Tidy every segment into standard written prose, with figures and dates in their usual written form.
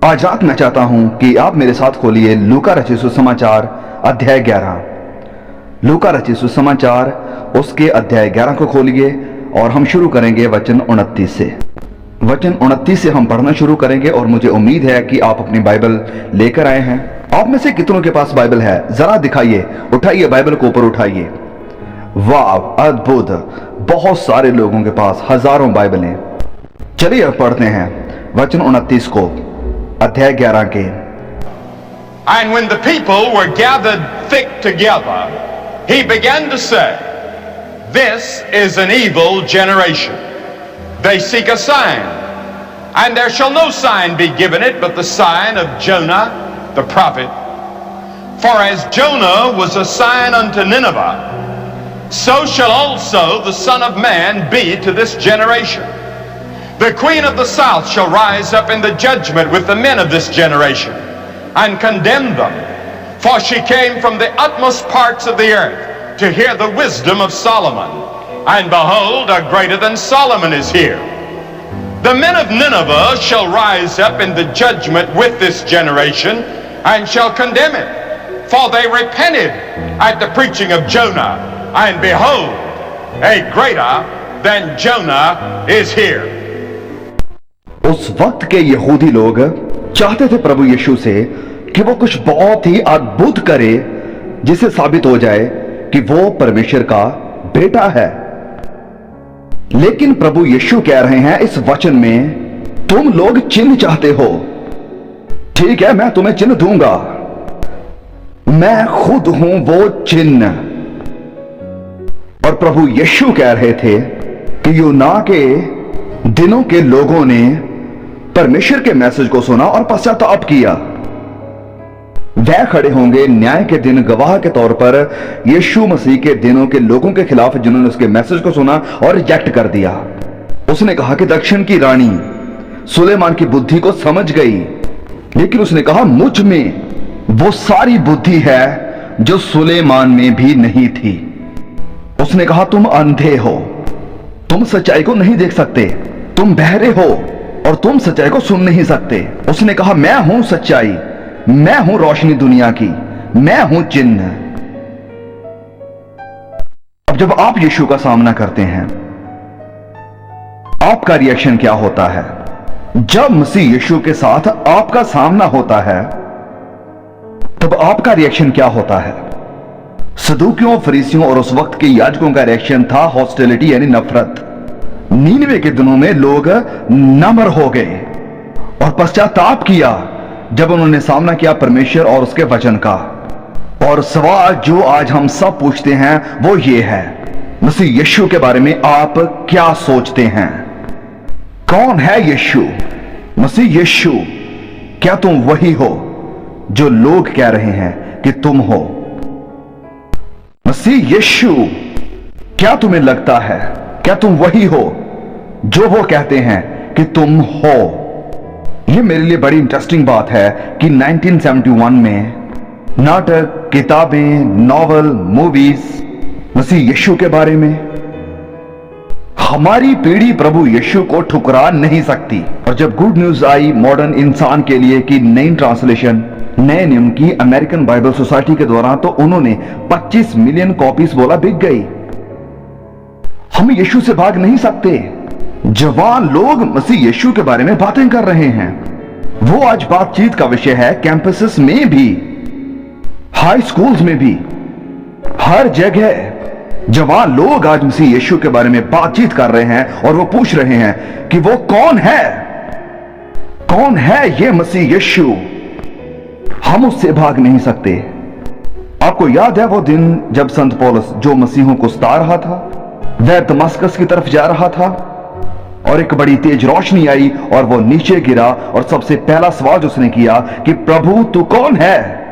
आज रात मैं चाहता हूं कि आप मेरे साथ खोलिए लूका रचित सुसमाचार अध्याय 11। लूका रचित सुसमाचार उसके अध्याय 11 को खोलिए और हम शुरू करेंगे वचन 29 से। वचन 29 से हम पढ़ना शुरू करेंगे और मुझे उम्मीद है कि आप अपनी बाइबल लेकर आए हैं। आप में से कितनों के पास बाइबल है? जरा दिखाइए, उठाइए, बाइबल को ऊपर उठाइए। वाह, अद्भुत! बहुत सारे लोगों के पास हजारों बाइबलें। चलिए अब पढ़ते हैं वचन 29 को अध्याय 11 के। And when the people were gathered thick together, he began to say, "This is an evil generation. They seek a sign, and there shall no sign be given it but the sign of Jonah the prophet. For as Jonah was a sign unto Nineveh, so shall also the Son of Man be to this generation. The queen of the south shall rise up in the judgment with the men of this generation and condemn them. For she came from the utmost parts of the earth to hear the wisdom of Solomon. And behold, a greater than Solomon is here. The men of Nineveh shall rise up in the judgment with this generation and shall condemn it. For they repented at the preaching of Jonah. And behold, a greater than Jonah is here." उस वक्त के यहूदी लोग चाहते थे प्रभु यीशु से कि वो कुछ बहुत ही अद्भुत करे जिसे साबित हो जाए कि वो परमेश्वर का बेटा है। लेकिन प्रभु यीशु कह रहे हैं इस वचन में, तुम लोग चिन्ह चाहते हो। ठीक है, मैं तुम्हें चिन्ह दूंगा। मैं खुद हूं वो चिन्ह। और प्रभु यीशु कह रहे थे कि यूना के दिनों के लोगों ने परमेश्वर के मैसेज को सुना और पश्चाताप किया। वह खड़े होंगे न्याय के दिन गवाह के तौर पर यीशु मसीह के दिनों के लोगों के खिलाफ जिन्होंने उसके मैसेज को सुना और रिजेक्ट कर दिया। उसने कहा कि दक्षिण की रानी सुलेमान की बुद्धि को समझ गई, लेकिन उसने कहा मुझ में वो सारी बुद्धि है जो सुलेमान में भी नहीं थी। उसने कहा तुम अंधे हो, तुम सच्चाई को नहीं देख सकते, तुम बहरे हो और तुम सच्चाई को सुन नहीं सकते। उसने कहा मैं हूं सच्चाई, मैं हूं रोशनी दुनिया की, मैं हूं चिन्ह। अब जब आप यीशु का सामना करते हैं, आपका रिएक्शन क्या होता है? जब मसीह यीशु के साथ आपका सामना होता है, तब आपका रिएक्शन क्या होता है? सदूकियों, फरीसियों और उस वक्त के याजकों का रिएक्शन था हॉस्टिलिटी यानी नफरत। 99 के दिनों में लोग नम्र हो गए और पश्चाताप किया जब उन्होंने सामना किया परमेश्वर और उसके वचन का। और सवाल जो आज हम सब पूछते हैं वो ये है, मसीह यीशु के बारे में आप क्या सोचते हैं? कौन है यीशु? मसीह यीशु, क्या तुम वही हो जो लोग कह रहे हैं कि तुम हो? मसीह यीशु, क्या तुम्हें लगता है, क्या तुम वही हो जो वो कहते हैं कि तुम हो? ये मेरे लिए बड़ी इंटरेस्टिंग बात है कि 1971 में नाटक, किताबें, नॉवल, मूवीज मसीह यीशु के बारे में। हमारी पीढ़ी प्रभु यीशु को ठुकरा नहीं सकती। और जब गुड न्यूज आई मॉडर्न इंसान के लिए कि नई ट्रांसलेशन नए नियम की अमेरिकन बाइबल सोसाइटी के द्वारा, तो उन्होंने 25 मिलियन कॉपीज बोला बिक गई। हम यीशु से भाग नहीं सकते। जवान लोग मसीह यीशु के बारे में बातें कर रहे हैं। वो आज बातचीत का विषय है, कैंपसेस में भी, हाई स्कूल्स में भी, हर जगह जवान लोग आज मसीह यीशु के बारे में बातचीत कर रहे हैं और वो पूछ रहे हैं कि वो कौन है? कौन है ये मसीह यीशु? हम उससे भाग नहीं सकते। आपको याद है वो दिन जब संत पौलुस, जो मसीहों को सता रहा था, वह दमस्कस की तरफ जा रहा था और एक बड़ी तेज रोशनी आई और वो नीचे गिरा और सबसे पहला सवाल जो उसने किया कि प्रभु तू कौन है?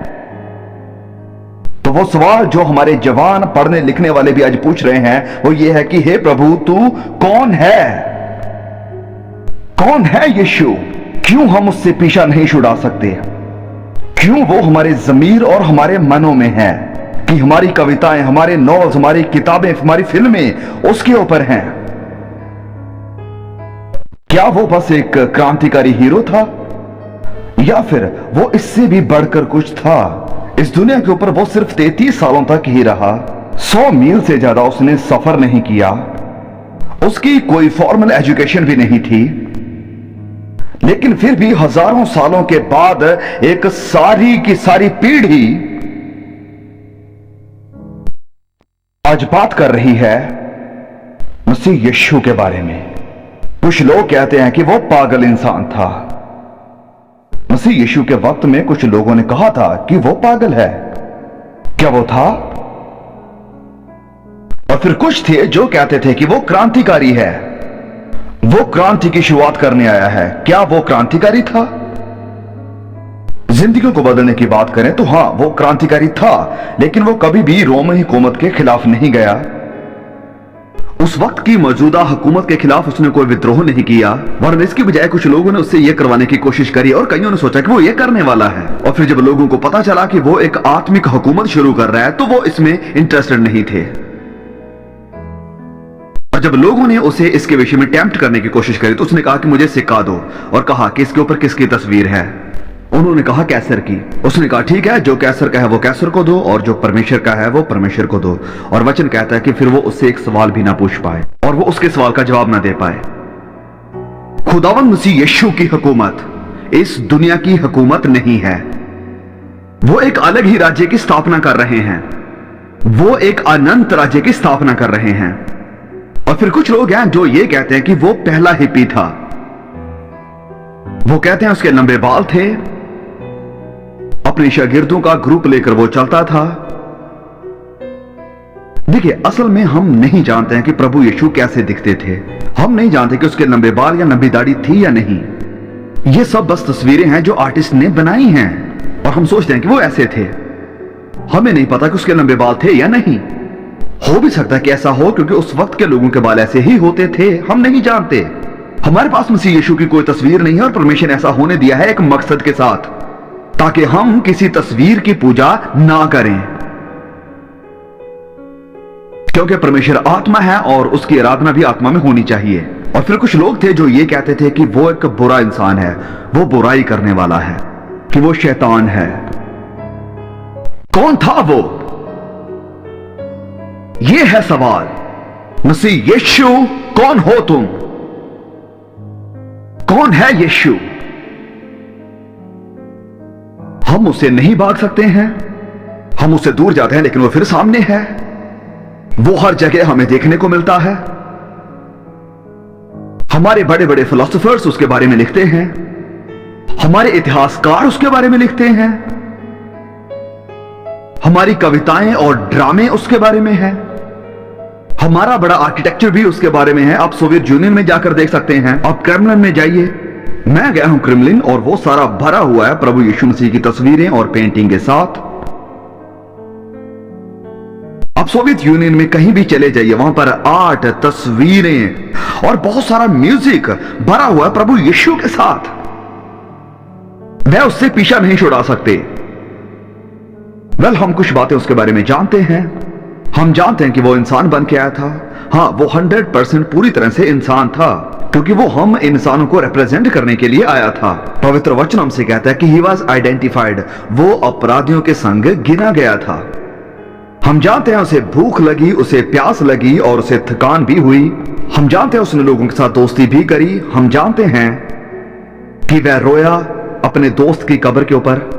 तो वो सवाल जो हमारे जवान पढ़ने लिखने वाले भी आज पूछ रहे हैं वो ये है कि हे प्रभु तू कौन है? कौन है यीशु? क्यों हम उससे पीछा नहीं छुड़ा सकते? क्यों वो हमारे जमीर और हमारे मनों में है कि हमारी कविताएं, हमारे नॉवेल्स, हमारी किताबें, हमारी फिल्में उसके ऊपर हैं? क्या वो बस एक क्रांतिकारी हीरो था या फिर वो इससे भी बढ़कर कुछ था। इस दुनिया के ऊपर वो सिर्फ 33 सालों तक ही रहा। 100 मील से ज्यादा उसने सफर नहीं किया। उसकी कोई फॉर्मल एजुकेशन भी नहीं थी, लेकिन फिर भी हजारों सालों के बाद एक सारी की सारी पीढ़ी आज बात कर रही है मसीह यीशु के बारे में। कुछ लोग कहते हैं कि वो पागल इंसान था। मसीह यीशु के वक्त में कुछ लोगों ने कहा था कि वो पागल है। क्या वो था? और फिर कुछ थे जो कहते थे कि वो क्रांतिकारी है, वो क्रांति की शुरुआत करने आया है। क्या वो क्रांतिकारी था? जिंदगी को बदलने की बात करें तो हां, वो क्रांतिकारी था, लेकिन वो कभी भी रोमन हुकूमत के खिलाफ नहीं गया। उस वक्त की मौजूदा हुकूमत के खिलाफ उसने कोई विद्रोह नहीं किया, वरन इसकी बजाय कुछ लोगों ने उससे यह करवाने की कोशिश करी और कईयों ने सोचा कि वो ये करने वाला है। और फिर जब लोगों को पता चला कि वो एक आत्मिक हुकूमत शुरू कर रहा है तो वो इसमें इंटरेस्टेड नहीं थे। और जब लोगों ने उसे इसके विषय में टेम्प्ट करने की कोशिश करी तो उसने कहा कि मुझे सिखा दो, और कहा कि इसके ऊपर किसकी तस्वीर है। उन्होंने कहा कैसर की। उसने कहा ठीक है, जो कैसर का है वो कैसर को दो और जो परमेश्वर का है वो परमेश्वर को दो। और वचन कहता है कि फिर वो उससे एक सवाल भी ना पूछ पाए और वो उसके सवाल का जवाब ना दे पाए। खुदावंद मसीह यीशु की हुकूमत इस दुनिया की हुकूमत नहीं है। वो एक अलग ही राज्य की स्थापना कर रहे हैं। वो एक अनंत राज्य की स्थापना कर रहे हैं। और फिर कुछ लोग हैं जो ये कहते हैं कि वो पहला हिप्पी था। वो कहते हैं उसके लंबे बाल थे, अपने शागिर्दों का ग्रुप लेकर वो चलता था। देखिए, असल में हम नहीं जानते हैं कि प्रभु यीशु कैसे दिखते थे। हम नहीं जानते कि उसके लंबे बाल या लंबी दाढ़ी थी या नहीं। ये सब बस तस्वीरें हैं जो आर्टिस्ट ने बनाई हैं और हम सोचते हैं कि वो ऐसे थे। हमें नहीं पता कि उसके लंबे बाल थे या नहीं। हो भी सकता है कि ऐसा हो, क्योंकि उस वक्त के लोगों के बाल ऐसे ही होते थे। हम नहीं जानते। हमारे पास मसीह यीशु की कोई तस्वीर नहीं है और परमेश्वर ने ऐसा होने दिया है एक मकसद के साथ, ताकि हम किसी तस्वीर की पूजा ना करें। क्योंकि परमेश्वर आत्मा है और उसकी आराधना भी आत्मा में होनी चाहिए। और फिर कुछ लोग थे जो ये कहते थे कि वो एक बुरा इंसान है, वो बुराई करने वाला है, कि वो शैतान है। कौन था वो? ये है सवाल। मसीह यीशु कौन हो तुम? कौन है यीशु? हम उससे नहीं भाग सकते हैं। हम उससे दूर जाते हैं लेकिन वो फिर सामने है। वो हर जगह हमें देखने को मिलता है। हमारे बड़े बड़े फिलोसोफर्स उसके बारे में लिखते हैं। हमारे इतिहासकार उसके बारे में लिखते हैं। हमारी कविताएं और ड्रामे उसके बारे में हैं। हमारा बड़ा आर्किटेक्चर भी उसके बारे में है। आप सोवियत यूनियन में जाकर देख सकते हैं। आप क्रेमलिन में जाइए। मैं गया हूं क्रेमलिन और वो सारा भरा हुआ है प्रभु यीशु मसीह की तस्वीरें और पेंटिंग के साथ। आप सोवियत यूनियन में कहीं भी चले जाइए, वहां पर आर्ट, तस्वीरें और बहुत सारा म्यूजिक भरा हुआ है प्रभु यीशु के साथ। वह उससे पीछा नहीं छुड़ा सकते। हम कुछ बातें उसके बारे में जानते हैं। हम जानते हैं कि वो इंसान बन के आया था। हाँ, वो 100% पूरी तरह से इंसान था, क्योंकि वो हम इंसानों को रिप्रेजेंट करने के लिए आया था। पवित्र वचन हमसे कहता है कि ही वॉज आइडेंटिफाइड, वो अपराधियों के संग गिना गया था। हम जानते हैं उसे भूख लगी, उसे प्यास लगी और उसे थकान भी हुई। हम जानते हैं उसने लोगों के साथ दोस्ती भी करी। हम जानते हैं कि वह रोया अपने दोस्त की कब्र के ऊपर।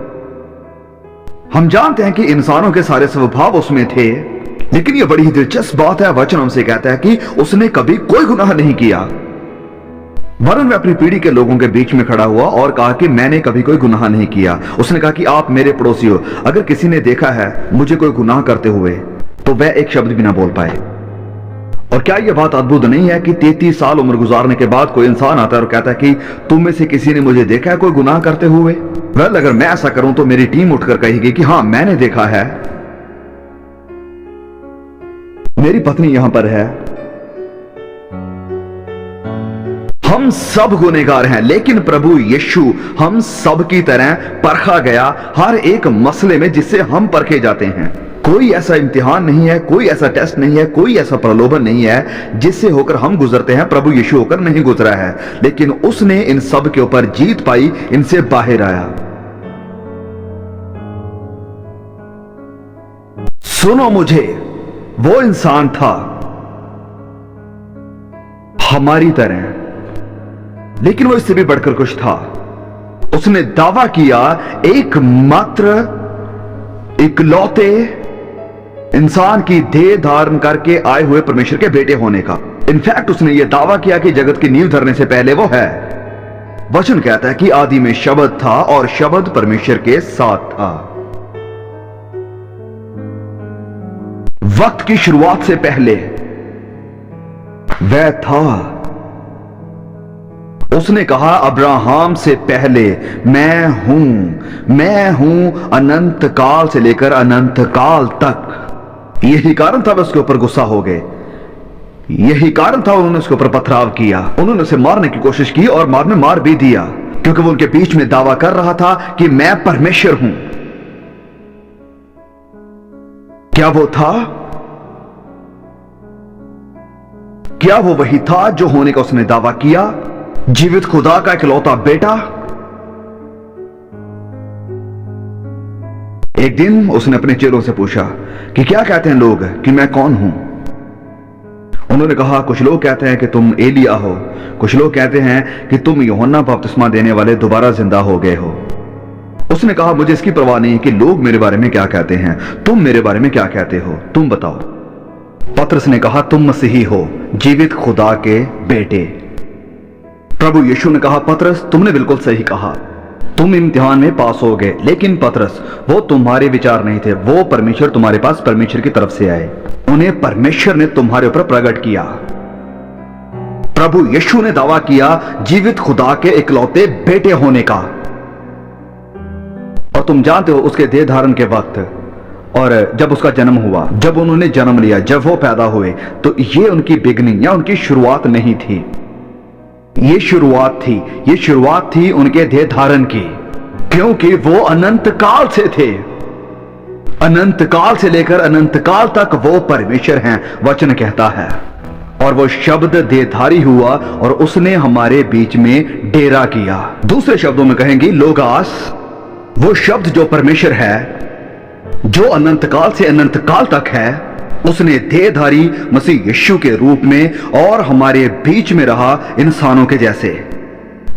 हम जानते हैं कि इंसानों के सारे स्वभाव उसमें थे। लेकिन यह बड़ी ही दिलचस्प बात है, वचन हमसे कहता है कि उसने कभी कोई गुनाह नहीं किया। वरन वह अपनी पीढ़ी के लोगों के बीच में खड़ा हुआ और कहा कि मैंने कभी कोई गुनाह नहीं किया। उसने कहा कि आप मेरे पड़ोसी हो, अगर किसी ने देखा है मुझे कोई गुनाह करते हुए तो वह एक शब्द भी ना बोल पाए। और क्या यह बात अद्भुत नहीं है कि 33 साल उम्र गुजारने के बाद कोई इंसान आता है और कहता है कि तुम में से किसी ने मुझे देखा है कोई गुनाह करते हुए? अगर मैं ऐसा करूं तो मेरी टीम उठकर कहेगी कि हां, मैंने देखा है। मेरी पत्नी यहां पर है। हम सब गुनहगार हैं, लेकिन प्रभु यीशु हम सब की तरह परखा गया हर एक मसले में जिससे हम परखे जाते हैं। कोई ऐसा इम्तिहान नहीं है, कोई ऐसा टेस्ट नहीं है, कोई ऐसा प्रलोभन नहीं है जिससे होकर हम गुजरते हैं, प्रभु यीशु होकर नहीं गुजरा है। लेकिन उसने इन सब के ऊपर जीत पाई, इनसे बाहर आया। सुनो मुझे, वो इंसान था हमारी तरह, लेकिन वो इससे भी बढ़कर कुछ था। उसने दावा किया एकमात्र इकलौते इंसान की देह धारण करके आए हुए परमेश्वर के बेटे होने का। इनफैक्ट उसने यह दावा किया कि जगत की नींव धरने से पहले वो है। वचन कहता है कि आदि में शब्द था और शब्द परमेश्वर के साथ था। वक्त की शुरुआत से पहले वह था। उसने कहा अब्राहम से पहले मैं हूं अनंत काल से लेकर अनंत काल तक। यही कारण था वह उसके ऊपर गुस्सा हो गए। यही कारण था उन्होंने उसके ऊपर पथराव किया। उन्होंने उसे मारने की कोशिश की और मार भी दिया, क्योंकि वो उनके बीच में दावा कर रहा था कि मैं परमेश्वर हूं। क्या वो था? क्या वो वही था जो होने का उसने दावा किया? जीवित खुदा का इकलौता बेटा। एक दिन उसने अपने चेलों से पूछा कि क्या कहते हैं लोग कि मैं कौन हूं? उन्होंने कहा कुछ लोग कहते हैं कि तुम एलिया हो, कुछ लोग कहते हैं कि तुम यूहन्ना बपतिस्मा देने वाले दोबारा जिंदा हो गए हो। उसने कहा मुझे इसकी परवाह नहीं कि लोग मेरे बारे में क्या कहते हैं, तुम मेरे बारे में क्या कहते हो, तुम बताओ। पतरस ने कहा तुम मसीही हो, जीवित खुदा के बेटे। प्रभु यीशु ने कहा पतरस तुमने बिल्कुल सही कहा, तुम इम्तिहान में पास हो गए। लेकिन पतरस वो तुम्हारे विचार नहीं थे, वो परमेश्वर तुम्हारे पास परमेश्वर की तरफ से आए, उन्हें परमेश्वर ने तुम्हारे ऊपर प्रकट किया। प्रभु यीशु ने दावा किया जीवित खुदा के इकलौते बेटे होने का। और तुम जानते हो उसके देह धारण के वक्त और जब उसका जन्म हुआ, जब उन्होंने जन्म लिया, जब वो पैदा हुए, तो ये उनकी बिगनिंग या उनकी शुरुआत नहीं थी। ये शुरुआत थी उनके देह धारण की, क्योंकि वो अनंत काल से थे। अनंत काल से लेकर अनंत काल तक वो परमेश्वर हैं, वचन कहता है। और वो शब्द देहधारी हुआ और उसने हमारे बीच में डेरा किया। दूसरे शब्दों में कहेंगे लोगास, वो शब्द जो परमेश्वर है, जो अनंत काल से अनंत काल तक है, उसने देहधारी मसीह यीशु के रूप में और हमारे बीच में रहा इंसानों के जैसे।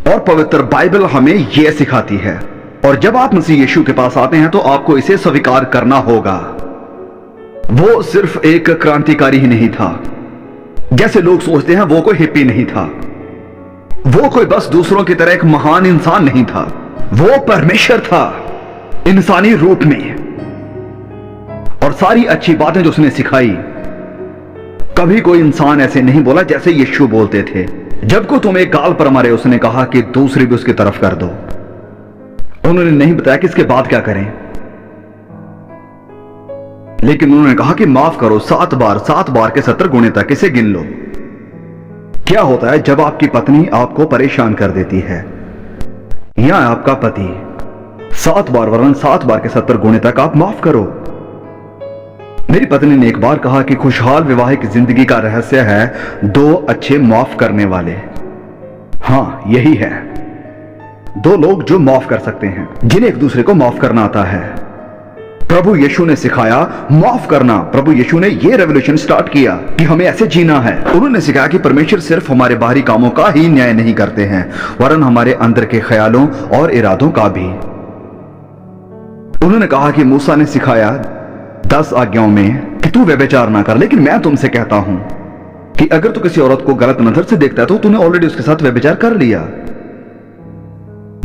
और पवित्र बाइबल हमें यह सिखाती है। और जब आप मसीह यीशु के पास आते हैं तो आपको इसे स्वीकार करना होगा। वो सिर्फ एक क्रांतिकारी ही नहीं था, जैसे लोग सोचते हैं। वो कोई हिप्पी नहीं था, वो कोई बस दूसरों की तरह एक महान इंसान नहीं था। वो परमेश्वर था इंसानी रूप में। और सारी अच्छी बातें जो उसने सिखाई, कभी कोई इंसान ऐसे नहीं बोला जैसे यीशु बोलते थे। जब को तुम एक गाल पर मारे, उसने कहा कि दूसरी भी उसकी तरफ कर दो। उन्होंने नहीं बताया कि इसके बाद क्या करें, लेकिन उन्होंने कहा कि माफ करो 7 बार के 70 गुणे तक इसे गिन लो। क्या होता है जब आपकी पत्नी आपको परेशान कर देती है या आपका पति? 7 बार वरन 7 बार के 70 गुणे तक आप माफ करो। मेरी पत्नी ने एक बार कहा कि खुशहाल वैवाहिक जिंदगी का रहस्य है 2 अच्छे माफ करने वाले। हां, यही है, 2 लोग जो माफ कर सकते हैं, जिन्हें एक दूसरे को माफ करना आता है। प्रभु यीशु ने सिखाया माफ करना। प्रभु यीशु ने यह रेवोल्यूशन स्टार्ट किया कि हमें ऐसे जीना है। उन्होंने सिखाया कि परमेश्वर सिर्फ हमारे बाहरी कामों का ही न्याय नहीं करते हैं, वरन हमारे अंदर के ख्यालों और इरादों का भी। उन्होंने कहा कि मूसा ने सिखाया 10 आज्ञाओं में कि तू व्यभिचार ना कर, लेकिन मैं तुमसे कहता हूं कि अगर तू किसी औरत को गलत नजर से देखता है तो तूने ऑलरेडी उसके साथ व्यभिचार कर लिया।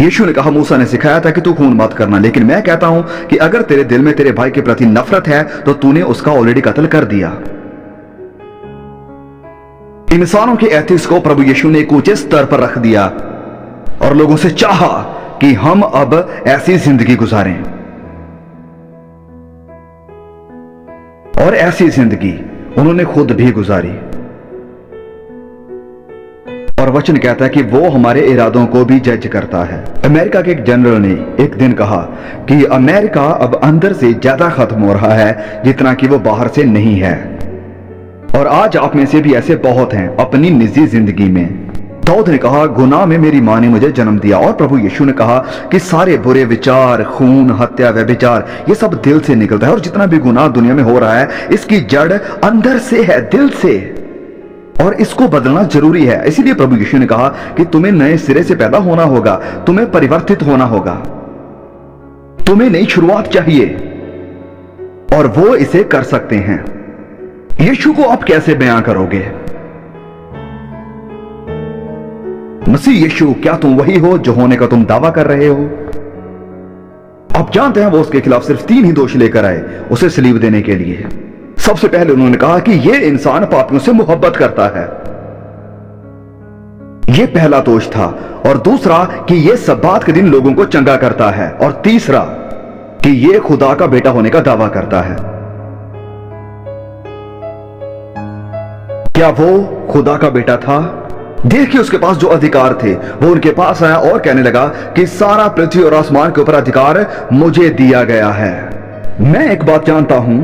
यीशु ने कहा मूसा ने सिखाया था कि तू खून मत करना, लेकिन मैं कहता हूं कि अगर तेरे दिल में तेरे भाई के प्रति नफरत है तो तूने उसका ऑलरेडी कत्ल कर दिया। इंसानों के एथिक्स को प्रभु यीशु ने एक ऊंचे स्तर पर रख दिया और लोगों से चाहा कि हम अब ऐसी जिंदगी गुजारें। और ऐसी जिंदगी उन्होंने खुद भी गुजारी। और और वचन कहता है कि वो हमारे इरादों को भी जज करता है। अमेरिका के एक जनरल ने एक दिन कहा कि अमेरिका अब अंदर से ज्यादा खत्म हो रहा है जितना कि वो बाहर से नहीं है। और आज आप में से भी ऐसे बहुत हैं अपनी निजी जिंदगी में। दाऊद ने कहा, गुनाह में मेरी मां ने मुझे जन्म दिया। और प्रभु यीशु ने कहा कि सारे बुरे विचार, खून, हत्या, व्यभिचार, ये सब दिल से निकलता है। और जितना भी गुनाह दुनिया में हो रहा है इसकी जड़ अंदर से है, दिल से, और इसको बदलना जरूरी है। इसीलिए प्रभु यीशु ने कहा कि तुम्हें नए सिरे से पैदा होना होगा, तुम्हें परिवर्तित होना होगा, तुम्हें नई शुरुआत चाहिए, और वो इसे कर सकते हैं। यीशु को आप कैसे बयां करोगे? मसीह यीशु, क्या तुम वही हो जो होने का तुम दावा कर रहे हो? आप जानते हैं वो उसके खिलाफ सिर्फ 3 ही दोष लेकर आए उसे सलीब देने के लिए। सबसे पहले उन्होंने कहा कि यह इंसान पापियों से मोहब्बत करता है, यह पहला दोष था। और दूसरा कि यह सब्बात के दिन लोगों को चंगा करता है। और तीसरा कि यह खुदा का बेटा होने का दावा करता है। क्या वो खुदा का बेटा था? देखिए उसके पास जो अधिकार थे वो उनके पास आया और कहने लगा कि सारा पृथ्वी और आसमान के ऊपर अधिकार मुझे दिया गया है। मैं एक बात जानता हूं,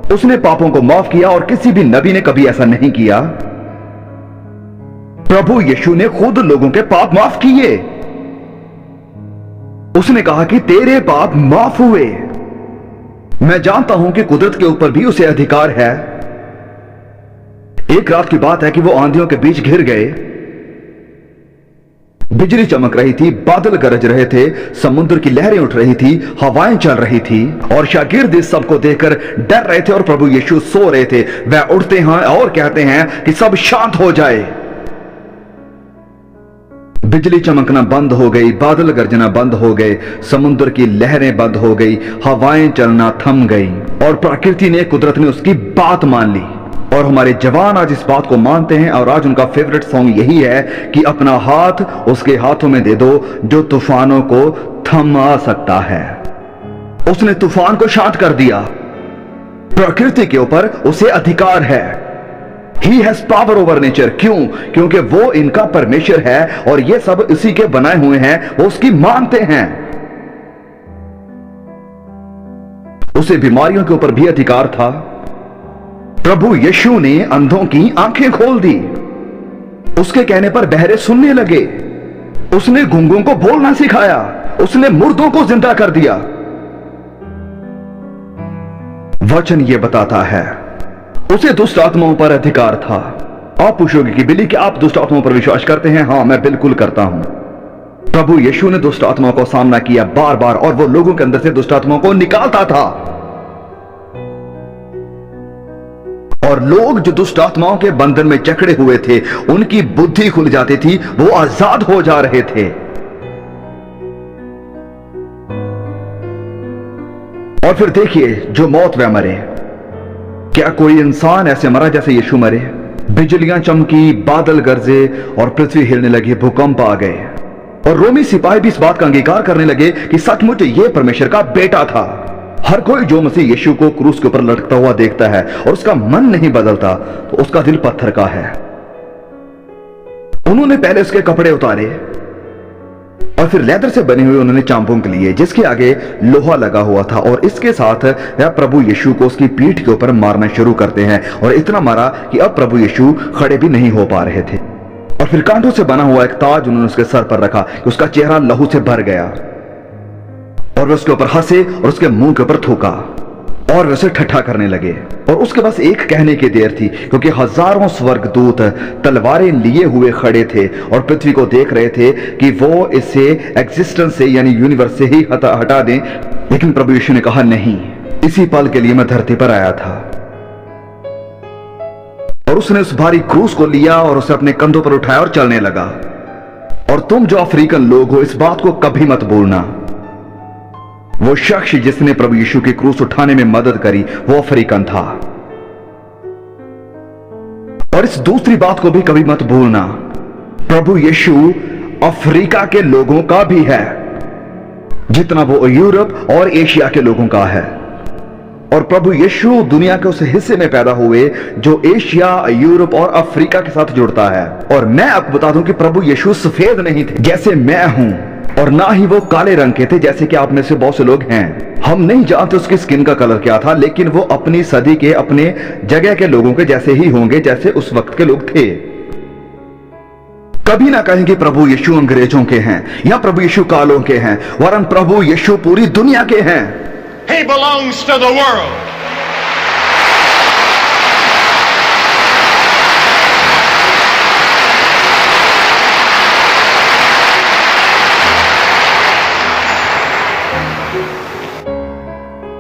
उसने पापों को माफ किया और किसी भी नबी ने कभी ऐसा नहीं किया। प्रभु यीशु ने खुद लोगों के पाप माफ किए। उसने कहा कि तेरे पाप माफ हुए। मैं जानता हूं कि कुदरत के ऊपर भी उसे अधिकार है। एक रात की बात है कि वो आंधियों के बीच घिर गए। बिजली चमक रही थी, बादल गरज रहे थे, समुद्र की लहरें उठ रही थी, हवाएं चल रही थी, और शागिर्द इस सबको देखकर डर रहे थे। और प्रभु यीशु सो रहे थे। वह उठते हैं और कहते हैं कि सब शांत हो जाए। बिजली चमकना बंद हो गई, बादल गरजना बंद हो गए, समुद्र की लहरें बंद हो गई, हवाएं चलना थम गई, और प्रकृति ने, कुदरत ने उसकी बात मान ली। और हमारे जवान आज इस बात को मानते हैं, और आज उनका फेवरेट सॉन्ग यही है कि अपना हाथ उसके हाथों में दे दो जो तूफानों को थमा सकता है। उसने तूफान को शांत कर दिया। प्रकृति के ऊपर उसे अधिकार है। He has power over nature। क्यों? क्योंकि वो इनका परमेश्वर है और ये सब इसी के बनाए हुए हैं, वो उसकी मानते हैं। उसे बीमारियों के ऊपर भी अधिकार था। प्रभु यीशु ने अंधों की आंखें खोल दी। उसके कहने पर बहरे सुनने लगे। उसने गूंगों को बोलना सिखाया। उसने मुर्दों को जिंदा कर दिया। वचन यह बताता है उसे दुष्ट आत्माओं पर अधिकार था। आप पूछोगे कि बिली, क्या आप दुष्ट आत्माओं पर विश्वास करते हैं? हां, मैं बिल्कुल करता हूं। प्रभु यीशु ने दुष्ट आत्माओं को सामना किया बार बार, और वो लोगों के अंदर से दुष्ट आत्माओं को निकालता था। और लोग जो दुष्ट आत्माओं के बंधन में जकड़े हुए थे, उनकी बुद्धि खुल जाती थी, वो आजाद हो जा रहे थे। और फिर देखिए, जो मौत वह मरे। क्या कोई इंसान ऐसे मरा जैसे यीशु मरे? बिजलियां चमकी, बादल गरजे और पृथ्वी हिलने लगी, भूकंप आ गए। और रोमी सिपाही भी इस बात का अंगीकार करने लगे कि सचमुच यह परमेश्वर का बेटा था। हर कोई जो मसीह यीशु को क्रूस के ऊपर लटकता हुआ देखता है और उसका मन नहीं बदलता, तो उसका दिल पत्थर का है। उन्होंने पहले उसके कपड़े उतारे और फिर लेदर से बने हुए उन्होंने चांबुक लिए जिसके आगे लोहा लगा हुआ था, और इसके साथ वह प्रभु यीशु को उसकी पीठ के ऊपर मारना शुरू करते हैं। और इतना मारा कि अब प्रभु यीशु खड़े भी नहीं हो पा रहे थे। और फिर कांटों से बना हुआ एक ताज उन्होंने उसके सर पर रखा कि उसका चेहरा लहू से भर गया, और वे उसके ऊपर हंसे और उसके मुंह के ऊपर थूका और वे उसे ठट्ठा करने लगे। और उसके पास एक कहने की देर थी, क्योंकि हजारों स्वर्गदूत तलवारें लिए हुए खड़े थे और पृथ्वी को देख रहे थे कि वो इसे एग्जिस्टेंस से यानी यूनिवर्स से ही हटा दें। लेकिन प्रभु यीशु ने कहा, नहीं, इसी पल के लिए मैं धरती पर आया था। और उसने उस भारी क्रूस को लिया और उसे अपने कंधों पर उठाया और चलने लगा। और तुम जो अफ्रीकन लोग हो, इस बात को कभी मत भूलना, वो शख्स जिसने प्रभु यीशु की क्रूस उठाने में मदद करी वो अफ्रीकन था। और इस दूसरी बात को भी कभी मत भूलना, प्रभु यीशु अफ्रीका के लोगों का भी है जितना वो यूरोप और एशिया के लोगों का है। और प्रभु यीशु दुनिया के उस हिस्से में पैदा हुए जो एशिया, यूरोप और अफ्रीका के साथ जुड़ता है। और मैं आपको बता दूं कि प्रभु यीशु सफेद नहीं थे जैसे मैं हूं, और ना ही वो काले रंग के थे जैसे कि आप में से बहुत से लोग हैं। हम नहीं जानते उसकी स्किन का कलर क्या था, लेकिन वो अपनी सदी के, अपने जगह के लोगों के जैसे ही होंगे जैसे उस वक्त के लोग थे। कभी ना कहें कि प्रभु यीशु अंग्रेजों के हैं या प्रभु यीशु कालों के हैं, वरन प्रभु यीशु पूरी दुनिया के हैं। He belongs to the world.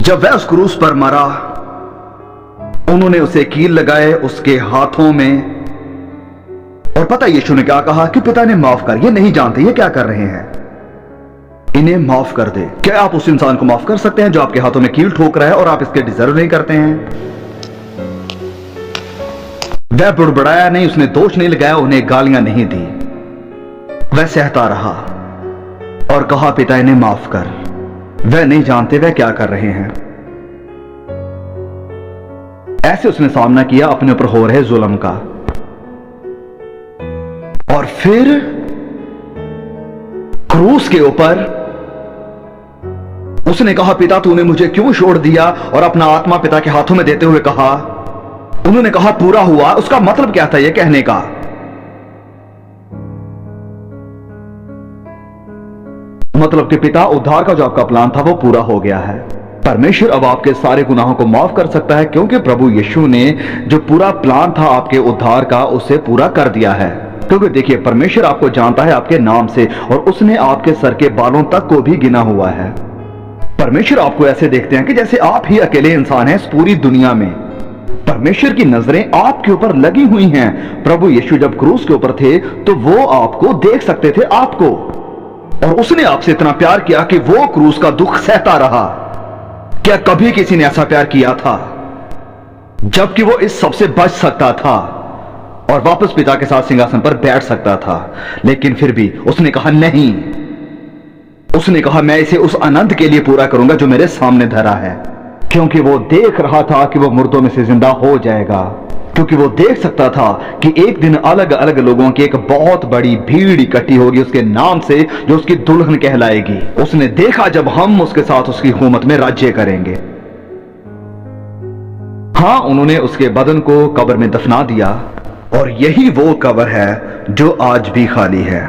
जब वह उस क्रूस पर मरा, उन्होंने उसे कील लगाए उसके हाथों में, और पता यीशु ने क्या कहा कि पिता ने माफ कर, ये नहीं जानते ये क्या कर रहे हैं, इन्हें माफ कर दे। क्या आप उस इंसान को माफ कर सकते हैं जो आपके हाथों में कील ठोक रहा है और आप इसके डिजर्व नहीं करते हैं? वह बुड़बड़ाया नहीं, उसने दोष नहीं लगाया, उन्हें गालियां नहीं दी, वह सहता रहा और कहा पिता इन्हें माफ कर, वह नहीं जानते वह क्या कर रहे हैं। ऐसे उसने सामना किया अपने ऊपर हो रहे जुल्म का। और फिर क्रूस के ऊपर उसने कहा पिता तूने मुझे क्यों छोड़ दिया, और अपना आत्मा पिता के हाथों में देते हुए कहा, उन्होंने कहा पूरा हुआ। उसका मतलब क्या था यह कहने का? मतलब कि पिता उद्धार का जो आपका प्लान था वो पूरा हो गया है। परमेश्वर अब आपके सारे गुनाहों को माफ कर सकता है, क्योंकि प्रभु यीशु ने जो पूरा प्लान था आपके उद्धार का उसे पूरा कर दिया है। क्योंकि देखिए परमेश्वर आपको जानता है आपके नाम से, और उसने आपके सर के बालों तक को भी गिना हुआ है। परमेश्वर आपको ऐसे देखते हैं कि जैसे आप ही अकेले इंसान हैं इस पूरी दुनिया में। परमेश्वर की नजरें आपके ऊपर लगी हुई हैं। प्रभु यीशु जब क्रूस के ऊपर थे तो वो आपको देख सकते थे, आपको, और उसने आपसे इतना प्यार किया कि वो क्रूस का दुख सहता रहा। क्या कभी किसी ने ऐसा प्यार किया था? जबकि वो इस सबसे बच सकता था और वापस पिता के साथ सिंहासन पर बैठ सकता था, लेकिन फिर भी उसने कहा नहीं। उसने कहा मैं इसे उस आनंद के लिए पूरा करूंगा जो मेरे सामने धरा है, क्योंकि वो देख रहा था कि वो मुर्दों में से जिंदा हो जाएगा। क्योंकि वो देख सकता था कि एक दिन अलग अलग लोगों की एक बहुत बड़ी भीड़ इकट्ठी होगी उसके नाम से, जो उसकी दुल्हन कहलाएगी। उसने देखा जब हम उसके साथ उसकी हुकूमत में राज्य करेंगे। हां, उन्होंने उसके बदन को कब्र में दफना दिया, और यही वो कब्र है जो आज भी खाली है,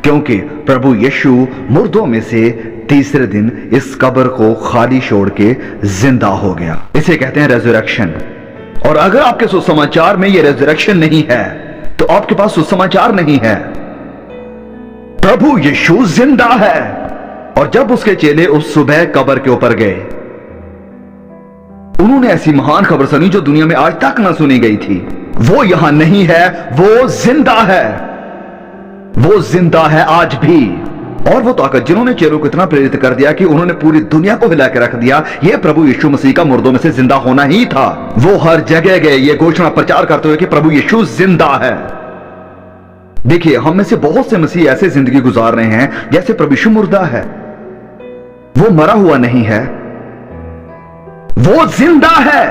क्योंकि प्रभु यीशु मुर्दों में से तीसरे दिन इस कब्र को खाली छोड़ के जिंदा हो गया। इसे कहते हैं रेजरेक्शन। और अगर आपके सुसमाचार में ये रेजरेक्शन नहीं है तो आपके पास सुसमाचार नहीं है। प्रभु यीशु जिंदा है। और जब उसके चेले उस सुबह कब्र के ऊपर गए, उन्होंने ऐसी महान खबर सुनी जो दुनिया में आज तक ना सुनी गई थी। वो यहां नहीं है, वो जिंदा है, वो जिंदा है आज भी। और वो ताकत जिन्होंने चेलों को इतना प्रेरित कर दिया कि उन्होंने पूरी दुनिया को हिला के रख दिया, यह प्रभु यीशु मसीह का मुर्दों में से जिंदा होना ही था। वो हर जगह गए ये घोषणा प्रचार करते हुए कि प्रभु यीशु जिंदा है। देखिए, हम में से बहुत से मसीह ऐसे जिंदगी गुजार रहे हैं जैसे प्रभु यीशु मुर्दा है। वो मरा हुआ नहीं है, वो जिंदा है।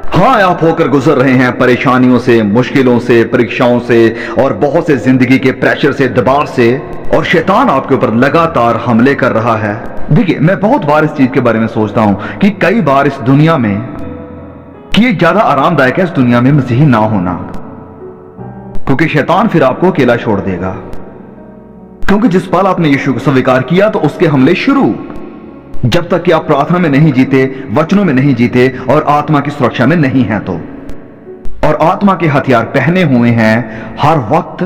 हां, आप होकर गुजर रहे हैं परेशानियों से, मुश्किलों से, परीक्षाओं से और बहुत से जिंदगी के प्रेशर से, दबाव से, और शैतान आपके ऊपर लगातार हमले कर रहा है। देखिए, मैं बहुत बार इस चीज के बारे में सोचता हूं कि कई बार इस दुनिया में कि ये ज्यादा आरामदायक है इस दुनिया में मसीही ना होना, क्योंकि शैतान फिर आपको अकेला छोड़ देगा। क्योंकि जिस पल आपने यीशु को स्वीकार किया तो उसके हमले शुरू। जब तक कि आप प्रार्थना में नहीं जीते, वचनों में नहीं जीते और आत्मा की सुरक्षा में नहीं हैं तो, और आत्मा के हथियार पहने हुए हैं हर वक्त,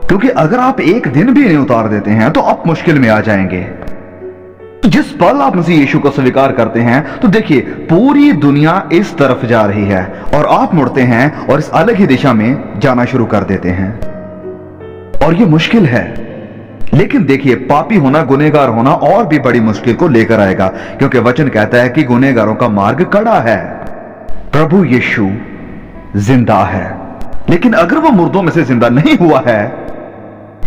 क्योंकि अगर आप एक दिन भी नहीं उतार देते हैं तो आप मुश्किल में आ जाएंगे। जिस पल आप मसीह यीशु को स्वीकार करते हैं तो देखिए पूरी दुनिया इस तरफ जा रही है और आप मुड़ते हैं और इस अलग ही दिशा में जाना शुरू कर देते हैं, और ये मुश्किल है। लेकिन देखिए, पापी होना, गुनहगार होना और भी बड़ी मुश्किल को लेकर आएगा, क्योंकि वचन कहता है कि गुनहगारों का मार्ग कड़ा है। प्रभु यीशु जिंदा है, लेकिन अगर वो मुर्दों में से जिंदा नहीं हुआ है,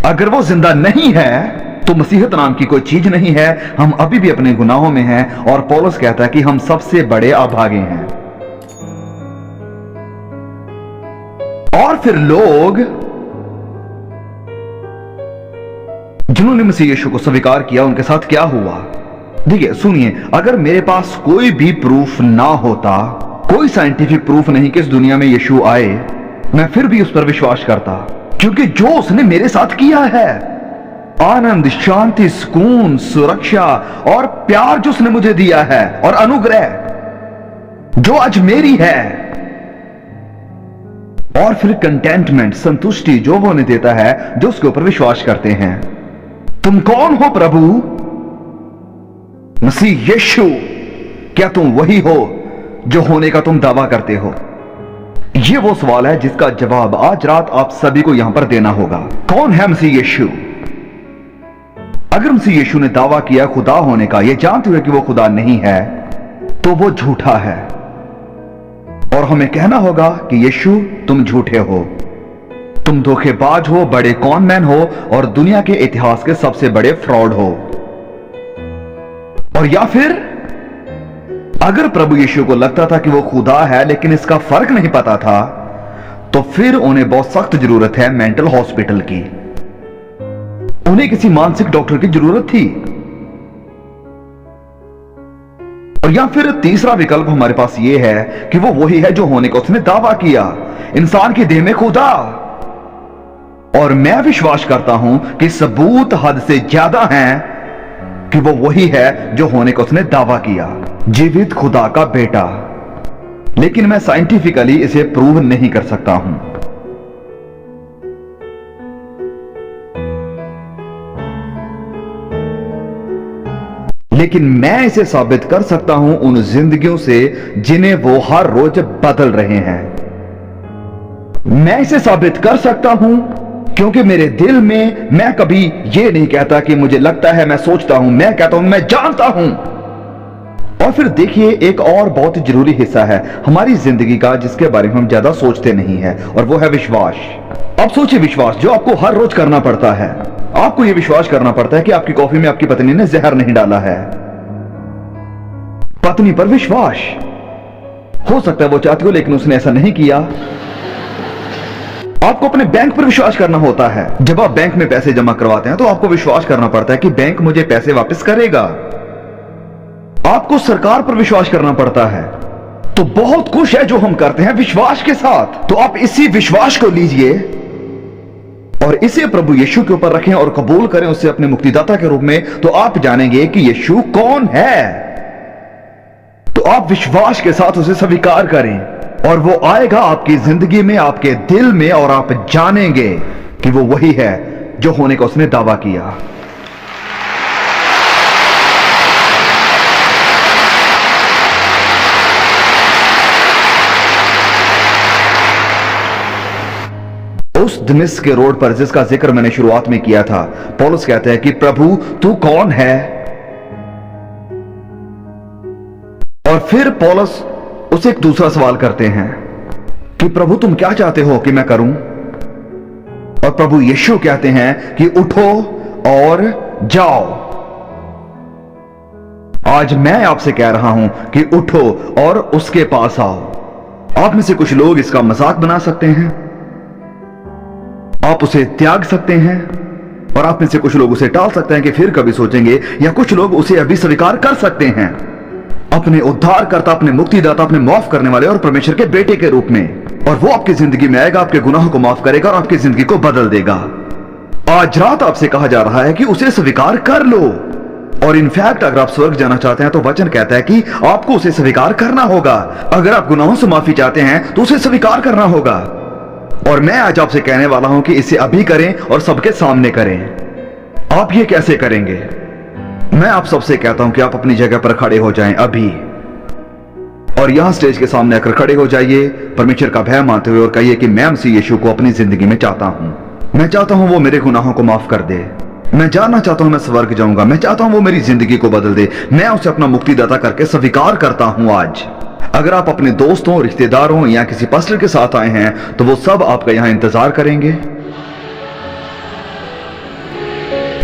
अगर वो जिंदा नहीं है तो मसीहत नाम की कोई चीज नहीं है, हम अभी भी अपने गुनाहों में हैं। और पौलुस कहता है कि हम सबसे बड़े अभागे हैं। और फिर लोग जिन्होंने मसीह यीशु को स्वीकार किया, उनके साथ क्या हुआ? देखिए, सुनिए, अगर मेरे पास कोई भी प्रूफ ना होता, कोई साइंटिफिक प्रूफ नहीं कि इस दुनिया में यीशु आए, मैं फिर भी उस पर विश्वास करता, क्योंकि जो उसने मेरे साथ किया है, आनंद, शांति, सुकून, सुरक्षा और प्यार जो उसने मुझे दिया है, और अनुग्रह जो आज मेरी है, और फिर कंटेंटमेंट, संतुष्टि जो वो उन्हें देता है जो उसके ऊपर विश्वास करते हैं। तुम कौन हो प्रभु? मसीह यीशु, क्या तुम वही हो जो होने का तुम दावा करते हो? यह वो सवाल है जिसका जवाब आज रात आप सभी को यहां पर देना होगा। कौन है मसीह यीशु? अगर मसीह यीशु ने दावा किया खुदा होने का, यह जानते हुए कि वो खुदा नहीं है, तो वो झूठा है। और हमें कहना होगा कि यीशु तुम झूठे हो, तुम धोखेबाज हो, बड़े कॉनमैन हो, और दुनिया के इतिहास के सबसे बड़े फ्रॉड हो। और या फिर अगर प्रभु यीशु को लगता था कि वो खुदा है लेकिन इसका फर्क नहीं पता था, तो फिर उन्हें बहुत सख्त जरूरत है मेंटल हॉस्पिटल की। उन्हें किसी मानसिक डॉक्टर की जरूरत थी। और या फिर तीसरा विकल्प हमारे पास यह है कि वो वही है जो होने का उसने दावा किया, इंसान की देह में खुदा। और मैं विश्वास करता हूं कि सबूत हद से ज्यादा हैं कि वो वही है जो होने का उसने दावा किया, जीवित खुदा का बेटा। लेकिन मैं साइंटिफिकली इसे प्रूव नहीं कर सकता हूं। लेकिन मैं इसे साबित कर सकता हूं उन जिंदगियों से जिन्हें वो हर रोज बदल रहे हैं। मैं इसे साबित कर सकता हूं क्योंकि मेरे दिल में मैं कभी ये नहीं कहता कि मुझे लगता है, मैं सोचता हूं, मैं कहता हूं, मैं जानता हूं। और फिर देखिए, एक और बहुत जरूरी हिस्सा है हमारी जिंदगी का जिसके बारे में हम ज्यादा सोचते नहीं है, और वो है विश्वास। अब सोचिए, विश्वास जो आपको हर रोज करना पड़ता है। आपको यह विश्वास करना पड़ता है कि आपकी कॉफी में आपकी पत्नी ने जहर नहीं डाला है। पत्नी पर विश्वास हो सकता है वो चाहती हो लेकिन उसने ऐसा नहीं किया। आपको अपने बैंक पर विश्वास करना होता है। जब आप बैंक में पैसे जमा करवाते हैं तो आपको विश्वास करना पड़ता है कि बैंक मुझे पैसे वापस करेगा। आपको सरकार पर विश्वास करना पड़ता है। तो बहुत कुछ है जो हम करते हैं विश्वास के साथ। तो आप इसी विश्वास को लीजिए और इसे प्रभु यीशु के ऊपर रखें और कबूल करें उसे अपने मुक्तिदाता के रूप में, तो आप जानेंगे कि यीशु कौन है। तो आप विश्वास के साथ उसे स्वीकार करें और वो आएगा आपकी जिंदगी में, आपके दिल में, और आप जानेंगे कि वो वही है जो होने का उसने दावा किया। उस दमिश्क के रोड पर जिसका जिक्र मैंने शुरुआत में किया था, पौलुस कहते हैं कि प्रभु तू कौन है। और फिर पौलुस उसे एक दूसरा सवाल करते हैं कि प्रभु तुम क्या चाहते हो कि मैं करूं। और प्रभु यीशु कहते हैं कि उठो और जाओ। आज मैं आपसे कह रहा हूं कि उठो और उसके पास आओ। आप में से कुछ लोग इसका मजाक बना सकते हैं, आप उसे त्याग सकते हैं, और आप में से कुछ लोग उसे टाल सकते हैं कि फिर कभी सोचेंगे, या कुछ लोग उसे अभी स्वीकार कर सकते हैं अपने उद्धारकर्ता, अपने मुक्तिदाता, अपने माफ करने वाले और परमेश्वर के बेटे के रूप में। और वो आपकी जिंदगी में आएगा, आपके गुनाहों को माफ करेगा और आपकी जिंदगी को बदल देगा। आज रात आपसे कहा जा रहा है कि उसे स्वीकार कर लो। और इनफैक्ट अगर आप स्वर्ग जाना चाहते हैं तो वचन कहता है कि आपको उसे स्वीकार करना होगा। अगर आप गुनाहों से माफी चाहते हैं तो उसे स्वीकार करना होगा। और मैं आज आपसे कहने वाला हूं कि इसे अभी करें और सबके सामने करें। आप ये कैसे करेंगे? मैं आप सबसे कहता हूं कि आप अपनी जगह पर खड़े हो जाएं अभी, और यहां स्टेज के सामने आकर खड़े हो जाइए, परमेश्वर का भय मानते हुए, और कहिए कि मैं मसीह यीशु को अपनी जिंदगी में चाहता हूं। मैं चाहता हूं वो मेरे गुनाहों को माफ कर दे। मैं जानना चाहता हूं मैं स्वर्ग जाऊंगा। मैं चाहता हूं वो मेरी जिंदगी को बदल दे। मैं उसे अपना मुक्तिदाता करके स्वीकार करता हूं आज। अगर आप अपने दोस्तों, रिश्तेदारों या किसी पास्टर के साथ आए हैं तो वो सब आपका यहां इंतजार करेंगे।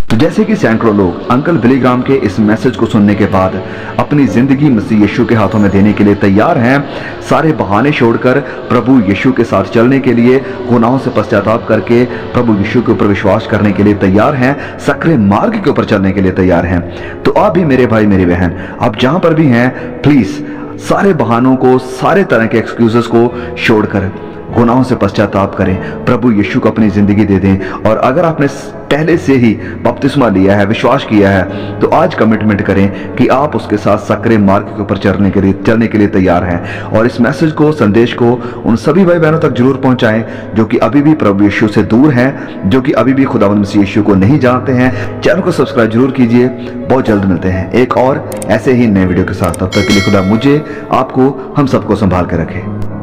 तो जैसे कि सैकड़ों लोग अंकल बिली ग्राहम के इस मैसेज को सुनने के बाद अपनी जिंदगी मसीह यीशु के हाथों में देने के लिए तैयार हैं, सारे बहाने छोड़कर प्रभु यीशु के साथ चलने के लिए, गुनाहों से पश्चाताप करके प्रभु यीशु के ऊपर विश्वास करने के लिए तैयार हैं, सक्रिय मार्ग के ऊपर चलने के लिए तैयार हैं। तो आप भी मेरे भाई मेरी बहन, आप जहां पर भी हैं, प्लीज सारे बहानों को, सारे तरह के एक्सक्यूजेस को छोड़कर गुनाहों से पश्चाताप करें, प्रभु यीशु को अपनी जिंदगी दे दें। और अगर आपने पहले से ही बपतिस्मा लिया है, विश्वास किया है, तो आज कमिटमेंट करें कि आप उसके साथ सक्रिय मार्ग के ऊपर चलने के लिए तैयार हैं। और इस मैसेज को, संदेश को उन सभी भाई बहनों तक जरूर पहुंचाएं जो कि अभी भी प्रभु यीशु से दूर हैं, जो कि अभी भी खुदावंद मसीह यीशु को नहीं जानते हैं। चैनल को सब्सक्राइब जरूर कीजिए। बहुत जल्द मिलते हैं एक और ऐसे ही नए वीडियो के साथ। तब तक के लिए खुदा मुझे, आपको, हम सबको संभाल के रखे।